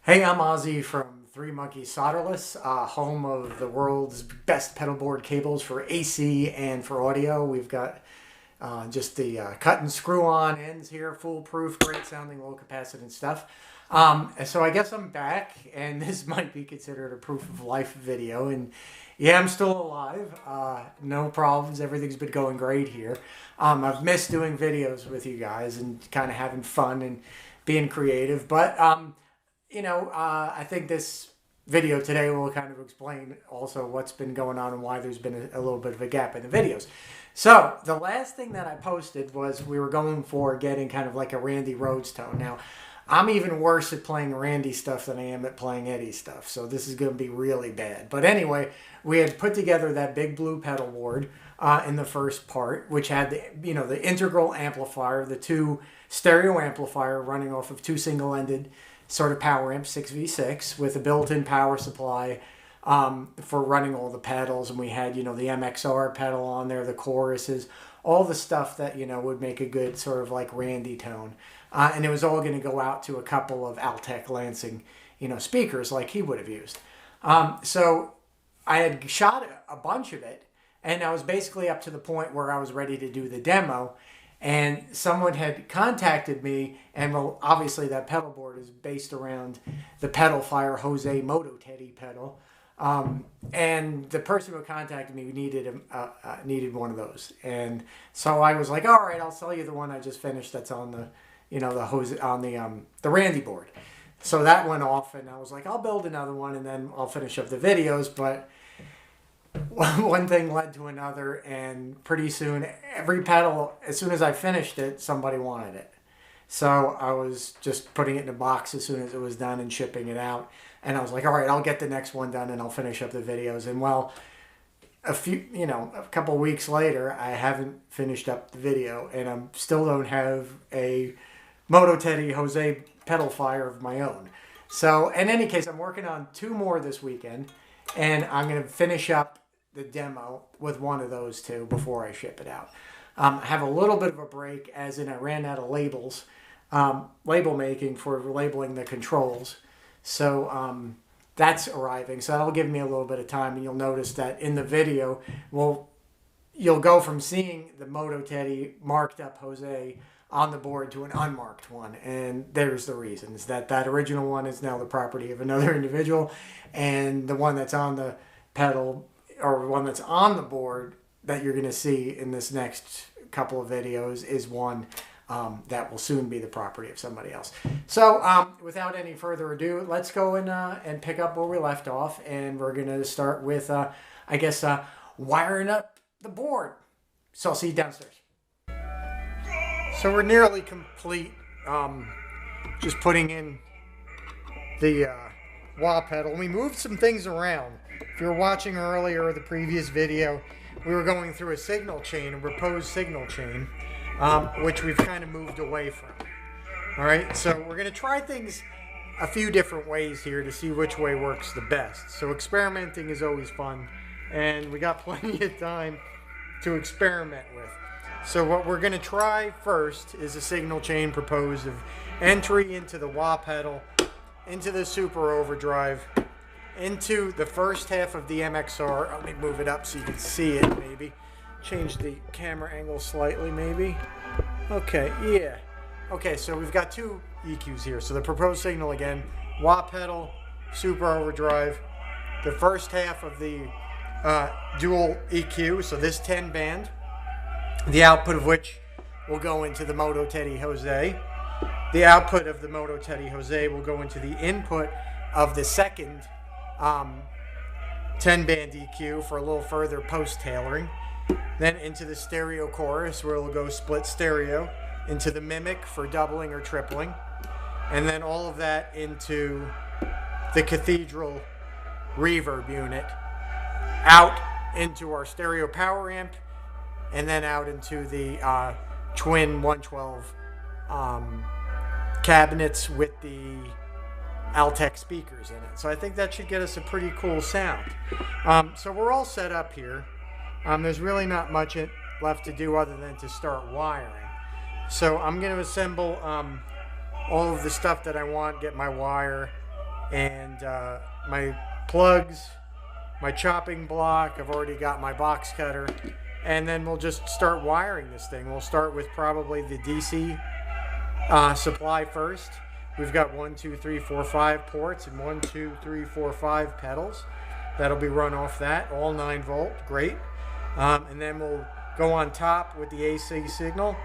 Hey, I'm Ozzy from Three Monkeys Solderless, home of the world's best pedal board cables for AC and for audio. We've got just the cut and screw on ends here, foolproof, great sounding, low capacitance stuff. So I guess I'm back, and this might be considered a proof of life video. And yeah, I'm still alive. No problems. Everything's been going great here. I've missed doing videos with you guys and kind of having fun and being creative, but I think this video today will kind of explain also what's been going on and why there's been a little bit of a gap in the videos. So the last thing that I posted was we were going for getting kind of like a Randy Rhoads tone. Now, I'm even worse at playing Randy stuff than I am at playing Eddie stuff, so this is going to be really bad. But anyway, we had put together that big blue pedal board in the first part, which had the integral amplifier, the two stereo amplifier running off of two single-ended sort of power amp 6v6 with a built-in power supply for running all the pedals, and we had the MXR pedal on there, the choruses, all the stuff that would make a good sort of like Randy tone, and it was all going to go out to a couple of Altec Lansing speakers like he would have used. So I had shot a bunch of it, and I was basically up to the point where I was ready to do the demo. And someone had contacted me, and well, obviously that pedal board is based around the Pedal Fire Jose Moto Teddy pedal. And the person who contacted me needed one of those. And so I was like, all right, I'll sell you the one I just finished that's on the, the Randy board. So that went off, and I was like, I'll build another one, and then I'll finish up the videos. But one thing led to another, and pretty soon every pedal, as soon as I finished it, somebody wanted it. So I was just putting it in a box as soon as it was done and shipping it out. And I was like, all right, I'll get the next one done and I'll finish up the videos. And well, a couple of weeks later, I haven't finished up the video, and I still don't have a Moto Teddy Jose pedal fire of my own. So in any case, I'm working on two more this weekend, and I'm going to finish up the demo with one of those two before I ship it out. I have a little bit of a break, as in I ran out of labels, label making for labeling the controls. So that's arriving. So that'll give me a little bit of time, and you'll notice that in the video, you'll go from seeing the Moto Teddy marked up Jose on the board to an unmarked one, and there's the reason. Is that original one is now the property of another individual, and the one that's on the pedal, or one that's on the board that you're going to see in this next couple of videos, is one that will soon be the property of somebody else. So without any further ado, let's go and pick up where we left off, and we're going to start with, wiring up the board. So I'll see you downstairs. So we're nearly complete, just putting in the wah pedal. We moved some things around. If you were watching earlier, the previous video, we were going through a signal chain, a proposed signal chain, which we've kind of moved away from. All right, so we're going to try things a few different ways here to see which way works the best. So experimenting is always fun, and we got plenty of time to experiment with. So what we're going to try first is a signal chain proposed of entry into the wah pedal, into the Super Overdrive, into the first half of the MXR. Let me move it up so you can see it, maybe. Change the camera angle slightly, maybe. Okay, yeah. Okay, so we've got two EQs here. So the proposed signal again, wah pedal, Super Overdrive, the first half of the dual EQ, so this 10 band, the output of which will go into the Moto Teddy Jose. The output of the Moto Teddy Jose will go into the input of the second 10-band EQ for a little further post-tailoring. Then into the stereo chorus, where it'll go split stereo, into the mimic for doubling or tripling, and then all of that into the Cathedral reverb unit, out into our stereo power amp, and then out into the twin 112 cabinets with the Altec speakers in it. So I think that should get us a pretty cool sound. So we're all set up here. There's really not much left to do other than to start wiring. So I'm going to assemble all of the stuff that I want, get my wire, and my plugs, my chopping block. I've already got my box cutter, and then we'll just start wiring this thing. We'll start with probably the DC supply first. We've got 1, 2, 3, 4, 5 ports and 1, 2, 3, 4, 5 pedals. That'll be run off that, all 9 volt, great. And then we'll go on top with the AC signal,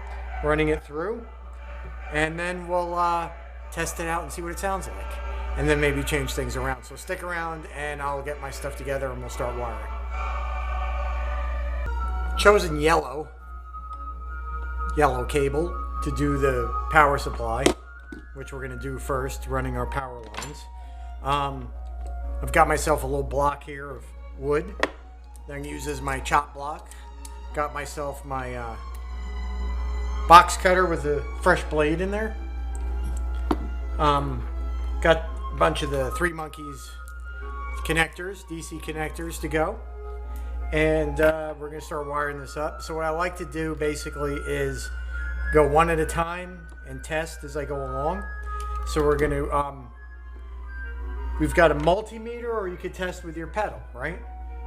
running it through, and then we'll test it out and see what it sounds like, and then maybe change things around. So stick around and I'll get my stuff together and we'll start wiring. Chosen yellow cable to do the power supply, which we're going to do first, running our power lines. I've got myself a little block here of wood that I'm going to use as my chop block. Got myself my box cutter with a fresh blade in there. Got a bunch of the 3 Monkeys connectors, DC connectors to go. And we're going to start wiring this up. So what I like to do basically is go one at a time and test as I go along. So we're going to, we've got a multimeter, or you could test with your pedal, right?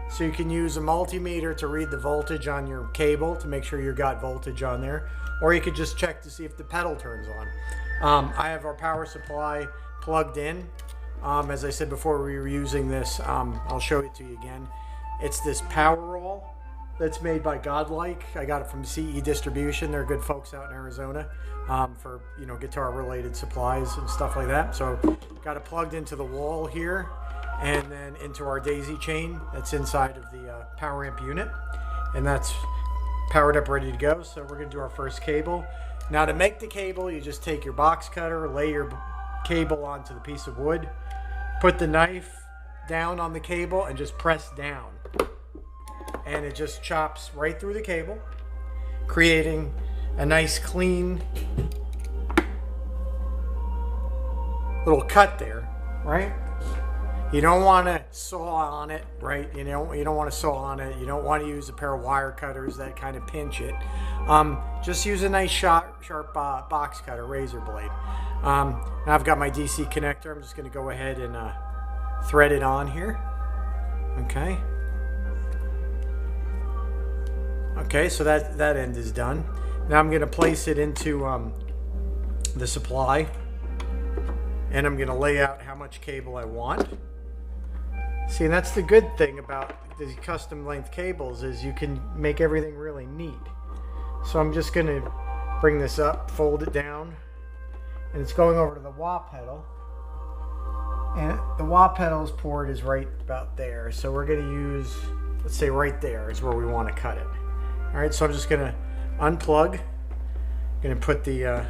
So you can use a multimeter to read the voltage on your cable to make sure you got voltage on there. Or you could just check to see if the pedal turns on. I have our power supply plugged in. As I said before, we were using this, I'll show it to you again. It's this Powerall that's made by Godlike. I got it from CE Distribution. They're good folks out in Arizona for, you know, guitar related supplies and stuff like that. So got it plugged into the wall here and then into our daisy chain that's inside of the power amp unit, and that's powered up, ready to go. So we're going to do our first cable. Now to make the cable, you just take your box cutter, lay your cable onto the piece of wood, put the knife down on the cable and just press down, and it just chops right through the cable, creating a nice clean little cut there, right? You don't want to saw on it, right? You don't want to saw on it. You don't want to use a pair of wire cutters that kind of pinch it. Just use a nice sharp box cutter, razor blade. Now I've got my DC connector. I'm just going to go ahead and thread it on here. Okay. Okay, so that end is done. Now I'm going to place it into the supply, and I'm going to lay out how much cable I want. See, and that's the good thing about these custom length cables, is you can make everything really neat. So I'm just going to bring this up, fold it down, and it's going over to the wah pedal. And the wah pedal's port is right about there. So we're going to use, let's say right there is where we want to cut it. All right, so I'm just going to unplug. I'm going to put the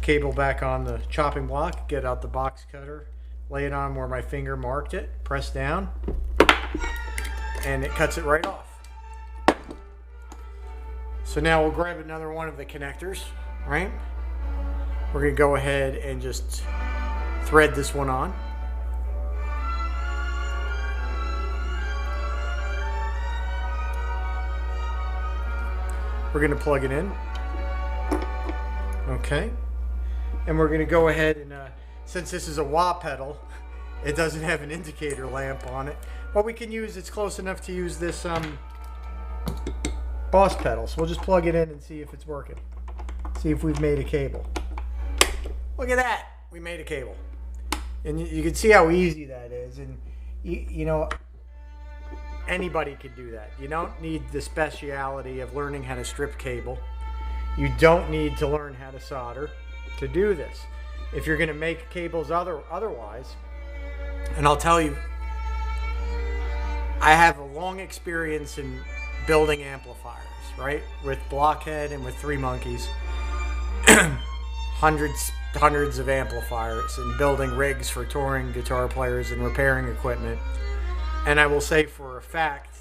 cable back on the chopping block, get out the box cutter, lay it on where my finger marked it, press down, and it cuts it right off. So now we'll grab another one of the connectors, right? We're going to go ahead and just thread this one on. We're going to plug it in. Okay. And we're going to go ahead and, since this is a wah pedal, it doesn't have an indicator lamp on it. What we can use, it's close enough to use this boss pedal. So we'll just plug it in and see if it's working. See if we've made a cable. Look at that. We made a cable. And you can see how easy that is. And, you know, anybody can do that. You don't need the speciality of learning how to strip cable. You don't need to learn how to solder to do this. If you're going to make cables otherwise, and I'll tell you, I have a long experience in building amplifiers, right? With Blockhead and with 3 Monkeys. hundreds of amplifiers, and building rigs for touring guitar players and repairing equipment. And I will say for a fact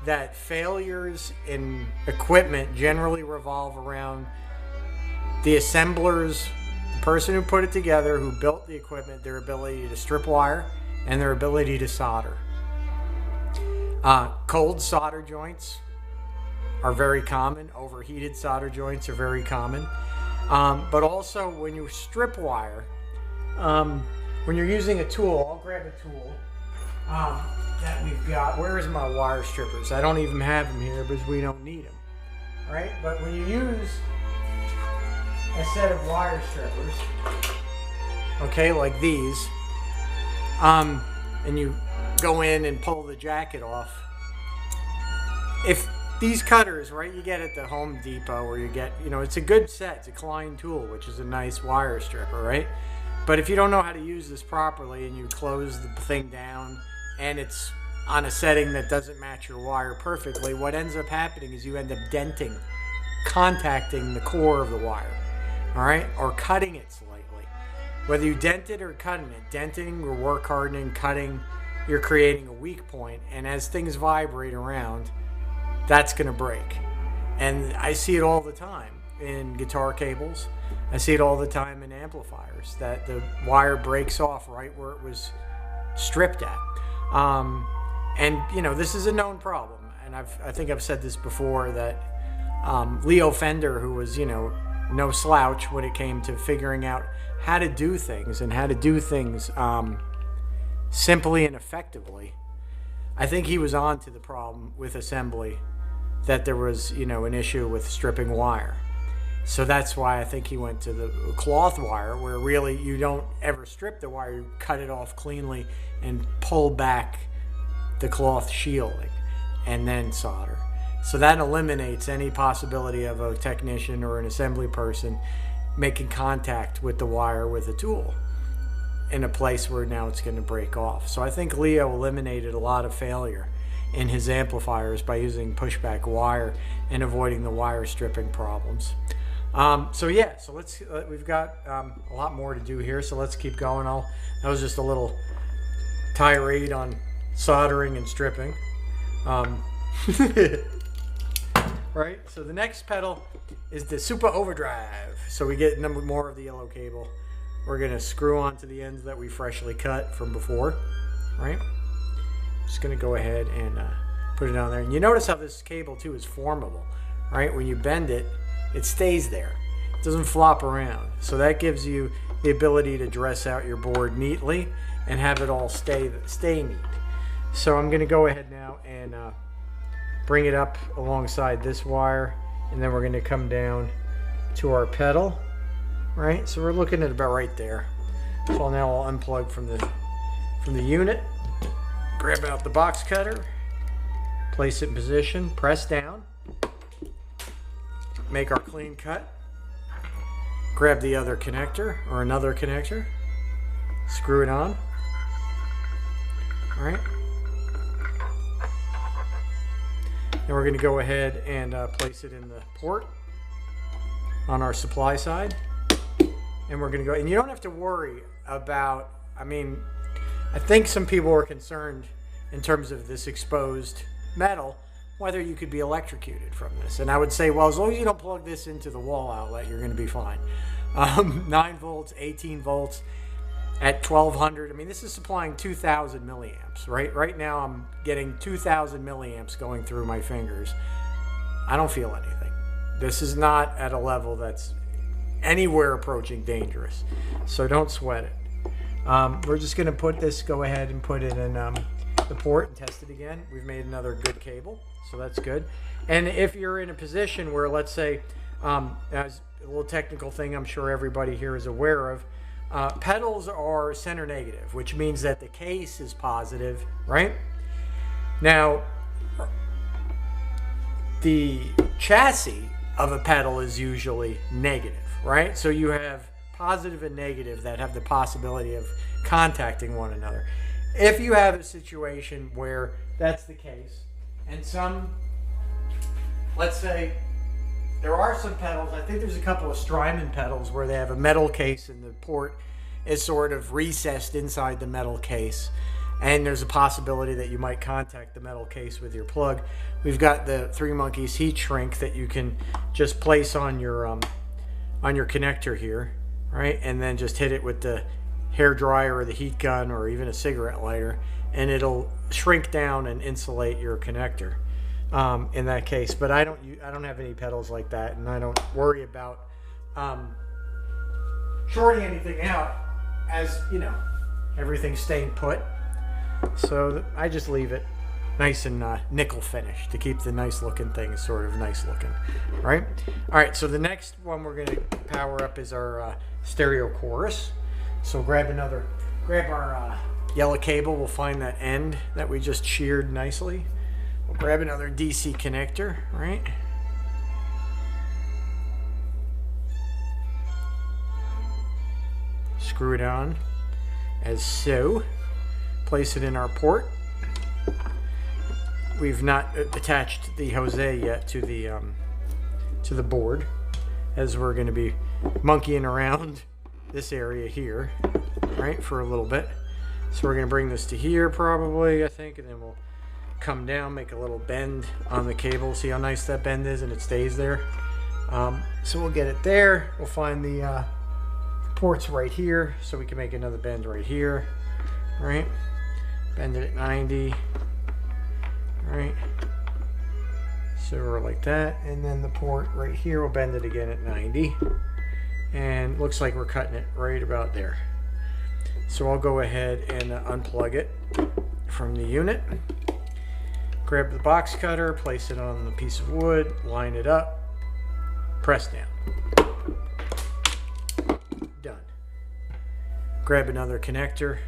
that failures in equipment generally revolve around the assemblers, the person who put it together, who built the equipment, their ability to strip wire, and their ability to solder. Cold solder joints are very common. Overheated solder joints are very common. But also when you strip wire, when you're using a tool, I'll grab a tool that we've got. Where is my wire strippers? I don't even have them here because we don't need them. Right? But when you use a set of wire strippers, okay, like these, and you go in and pull the jacket off. If these cutters, right, you get at the Home Depot, or you get, it's a good set. It's a Klein tool, which is a nice wire stripper, right? But if you don't know how to use this properly and you close the thing down and it's on a setting that doesn't match your wire perfectly, what ends up happening is you end up denting, contacting the core of the wire, all right, or cutting it slightly. Whether you dent it or cutting it, denting or work hardening, cutting, you're creating a weak point, and as things vibrate around, that's going to break. And I see it all the time in guitar cables. I see it all the time in amplifiers, that the wire breaks off right where it was stripped at. And this is a known problem, and I think I've said this before, that Leo Fender, who was no slouch when it came to figuring out how to do things and how to do things simply and effectively, I think he was on to the problem with assembly, that there was an issue with stripping wire. So that's why I think he went to the cloth wire, where really you don't ever strip the wire, you cut it off cleanly and pull back the cloth shielding and then solder. So that eliminates any possibility of a technician or an assembly person making contact with the wire with a tool in a place where now it's going to break off. So I think Leo eliminated a lot of failure in his amplifiers by using pushback wire and avoiding the wire stripping problems. So let's we've got a lot more to do here, so let's keep going. That was just a little tirade on soldering and stripping. Right, so the next pedal is the Super Overdrive. So we get more of the yellow cable. We're going to screw onto the ends that we freshly cut from before, right? Just going to go ahead and put it on there. And you notice how this cable too is formable, right? When you bend it, it stays there. It doesn't flop around. So that gives you the ability to dress out your board neatly and have it all stay neat. So I'm going to go ahead now and bring it up alongside this wire, and then we're going to come down to our pedal, right? So we're looking at about right there. So now I'll unplug from the unit, grab out the box cutter, place it in position, press down, make our clean cut, grab the other connector or another connector, screw it on, all right? And we're going to go ahead and place it in the port on our supply side. And we're going to go, and you don't have to worry about, I think some people are concerned in terms of this exposed metal, whether you could be electrocuted from this. And I would say, well, as long as you don't plug this into the wall outlet, you're going to be fine. 9 volts, 18 volts at 1200. This is supplying 2000 milliamps, right? Right now I'm getting 2000 milliamps going through my fingers. I don't feel anything. This is not at a level that's anywhere approaching dangerous. So don't sweat it. We're just going to go ahead and put it in the port and test it again. We've made another good cable, so that's good. And if you're in a position where, let's say, as a little technical thing I'm sure everybody here is aware of, pedals are center negative, which means that the case is positive, right? Now, the chassis of a pedal is usually negative, right? So you have positive and negative that have the possibility of contacting one another. If you have a situation where that's the case, and let's say, there are some pedals, I think there's a couple of Strymon pedals where they have a metal case and the port is sort of recessed inside the metal case, and there's a possibility that you might contact the metal case with your plug. We've got the Three Monkeys heat shrink that you can just place on your connector here, right? And then just hit it with the hair dryer or the heat gun or even a cigarette lighter, and it'll shrink down and insulate your connector. In that case, but I don't have any pedals like that, and I don't worry about shorting anything out, as everything's staying put. So I just leave it nice and nickel finish to keep the nice looking thing sort of nice looking, right? All right, so the next one we're gonna power up is our stereo chorus. So grab our yellow cable. We'll find that end that we just sheared nicely. We'll grab another DC connector, right? Screw it on as so. Place it in our port. We've not attached the Jose yet to the board, as we're going to be monkeying around this area here, right, for a little bit. So we're going to bring this to here probably, I think, and then we'll come down, make a little bend on the cable. See how nice that bend is, and it stays there. So we'll get it there. We'll find the ports right here, so we can make another bend right here, right? Bend it at 90. Right, so we're like that, and then the port right here, we'll bend it again at 90, and looks like we're cutting it right about there. So I'll go ahead and unplug it from the unit, grab the box cutter, place it on the piece of wood, line it up, press down. Done. Grab another connector,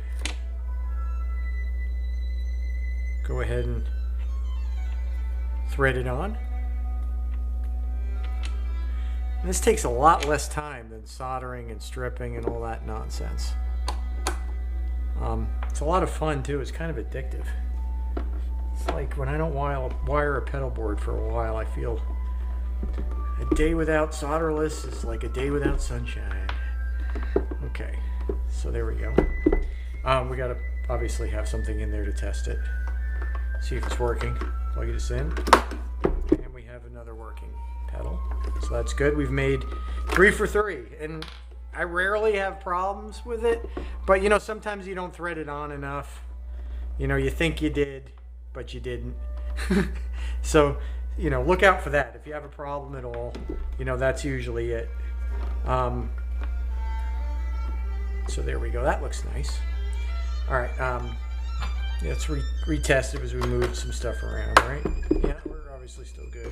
go ahead and thread it on. And this takes a lot less time than soldering and stripping and all that nonsense. It's a lot of fun too. It's kind of addictive. It's like when I don't wire a pedal board for a while, I feel a day without solderless is like a day without sunshine. Okay, so there we go. We gotta obviously have something in there to test it. See if it's working. Plug this in, and we have another working pedal. So that's good. We've made 3 for 3, and I rarely have problems with it, but you know, sometimes you don't thread it on enough. You know, you think you did, but you didn't. So, you know, look out for that. If you have a problem at all, you know, that's usually it. So there we go. That looks nice. All right. Let's retest it as we move some stuff around, right? Yeah, we're obviously still good.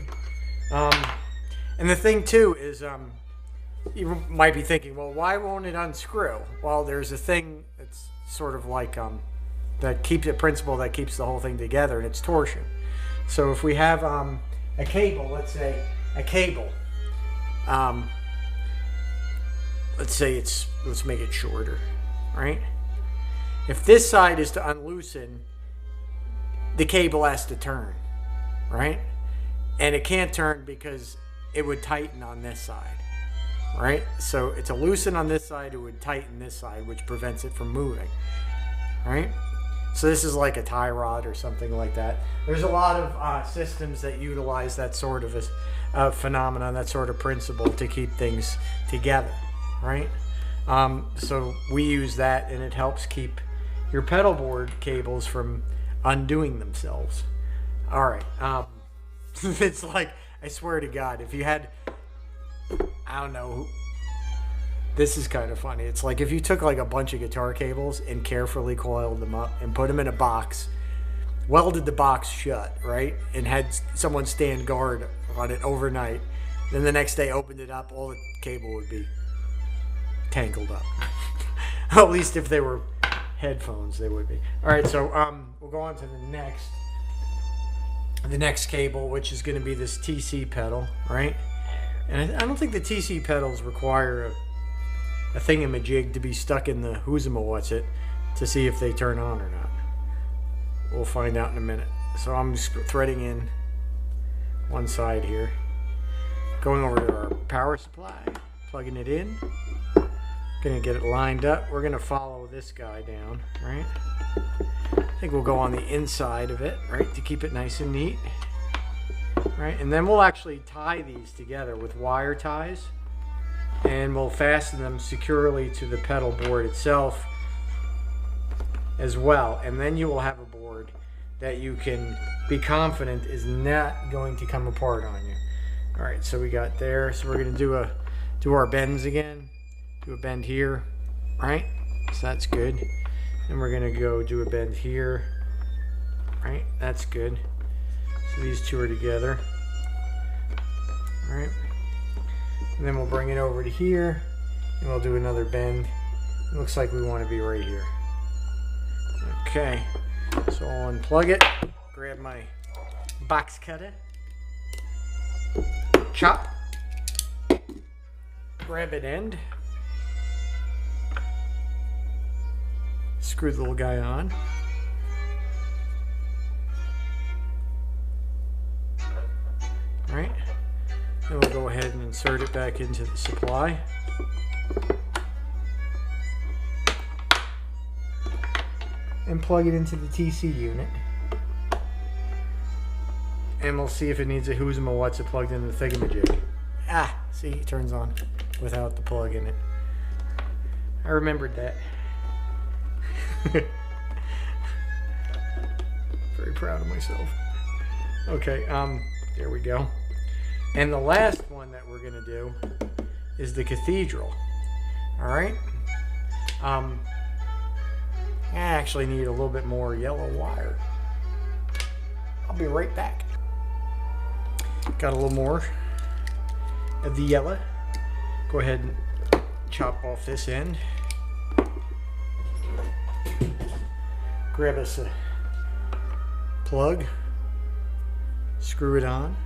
And the thing too is, you might be thinking, well, why won't it unscrew? Well, there's a thing that's sort of like that keeps a principle that keeps the whole thing together, and it's torsion. So if we have a cable, let's say a cable, let's make it shorter, right? If this side is to unloosen, the cable has to turn, right? And it can't turn because it would tighten on this side, right? So it's a loosen on this side, it would tighten this side, which prevents it from moving, right? So this is like a tie rod or something like that. There's a lot of systems that utilize that sort of a phenomenon, that sort of principle to keep things together, right? So we use that, and it helps keep your pedal board cables from undoing themselves. All right. It's like, I swear to God, if you had, I don't know, this is kind of funny. It's like if you took like a bunch of guitar cables and carefully coiled them up and put them in a box, welded the box shut, right? And had someone stand guard on it overnight. Then the next day opened it up, all the cable would be tangled up. At least if they were headphones, they would be. All right, so we'll go on to the next cable, which is going to be this TC pedal, right? And I don't think the TC pedals require a thingamajig to be stuck in the whoozama-what's-it to see if they turn on or not. We'll find out in a minute. So I'm just threading in one side here, going over to our power supply, plugging it in. Gonna get it lined up. We're gonna follow this guy down, right? I think we'll go on the inside of it, right, to keep it nice and neat, right? And then we'll actually tie these together with wire ties, and we'll fasten them securely to the pedal board itself as well. And then you will have a board that you can be confident is not going to come apart on you. All right, so we got there. So we're gonna do our bends again. Do a bend here, right? So that's good. And we're gonna go do a bend here. Right, that's good. So these two are together. All right. And then we'll bring it over to here and we'll do another bend. It looks like we want to be right here. Okay, so I'll unplug it, grab my box cutter, chop, grab an end, screw the little guy on. All right, then we'll go ahead and insert it back into the supply. And plug it into the TC unit. And we'll see if it needs a who's and a what's it plugged into the thingamajig. Ah, see, it turns on without the plug in it. I remembered that. Very proud of myself. Okay, there we go. And the last one that we're gonna do is the cathedral. All right. I actually need a little bit more yellow wire. I'll be right back. Got a little more of the yellow. Go ahead and chop off this end. Grab us a plug. Screw it on.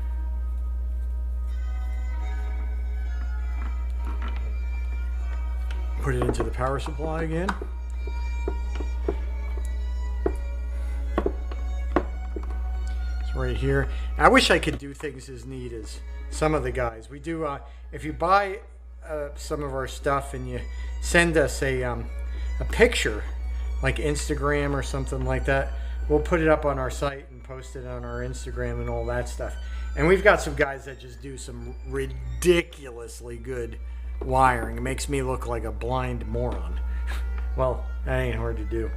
Put it into the power supply again. Right here. I wish I could do things as neat as some of the guys. We do, if you buy some of our stuff and you send us a picture, like Instagram or something like that, we'll put it up on our site and post it on our Instagram and all that stuff. And we've got some guys that just do some ridiculously good wiring. It makes me look like a blind moron. Well, that ain't hard to do.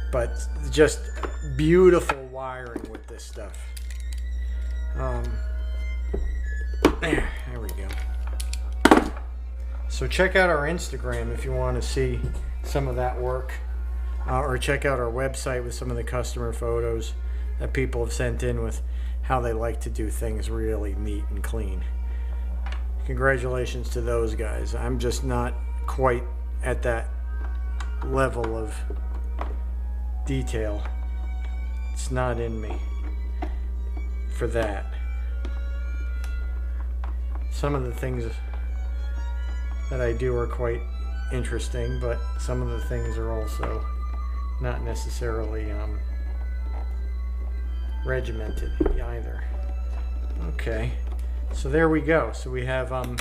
But just beautiful wiring with this stuff. There we go. So check out our Instagram if you want to see some of that work. Or check out our website with some of the customer photos that people have sent in with how they like to do things really neat and clean. Congratulations to those guys. I'm just not quite at that level of detail. It's not in me for that. Some of the things that I do are quite interesting, but some of the things are also not necessarily regimented either. Okay, so there we go. So we have our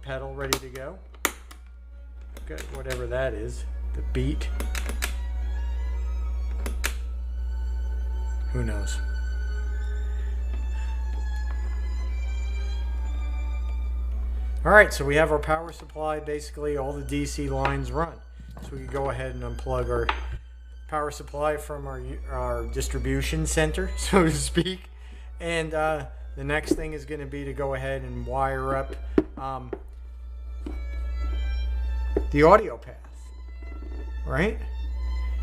pedal ready to go. Good, whatever that is, the beat. Who knows? All right, so we have our power supply. Basically, all the DC lines run. So we can go ahead and unplug our power supply from our distribution center, so to speak. And the next thing is going to be to go ahead and wire up the audio path. Right?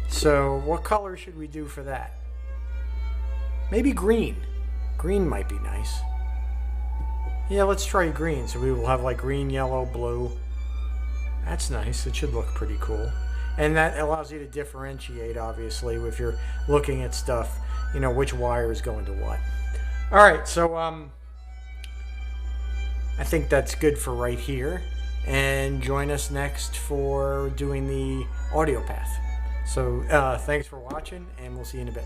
So what color should we do for that? Maybe green. Green might be nice. Yeah, let's try green. So we will have like green, yellow, blue. That's nice. It should look pretty cool. And that allows you to differentiate, obviously, if you're looking at stuff, you know, which wire is going to what. All right, so I think that's good for right here. And join us next for doing the audio path. So thanks for watching, and we'll see you in a bit.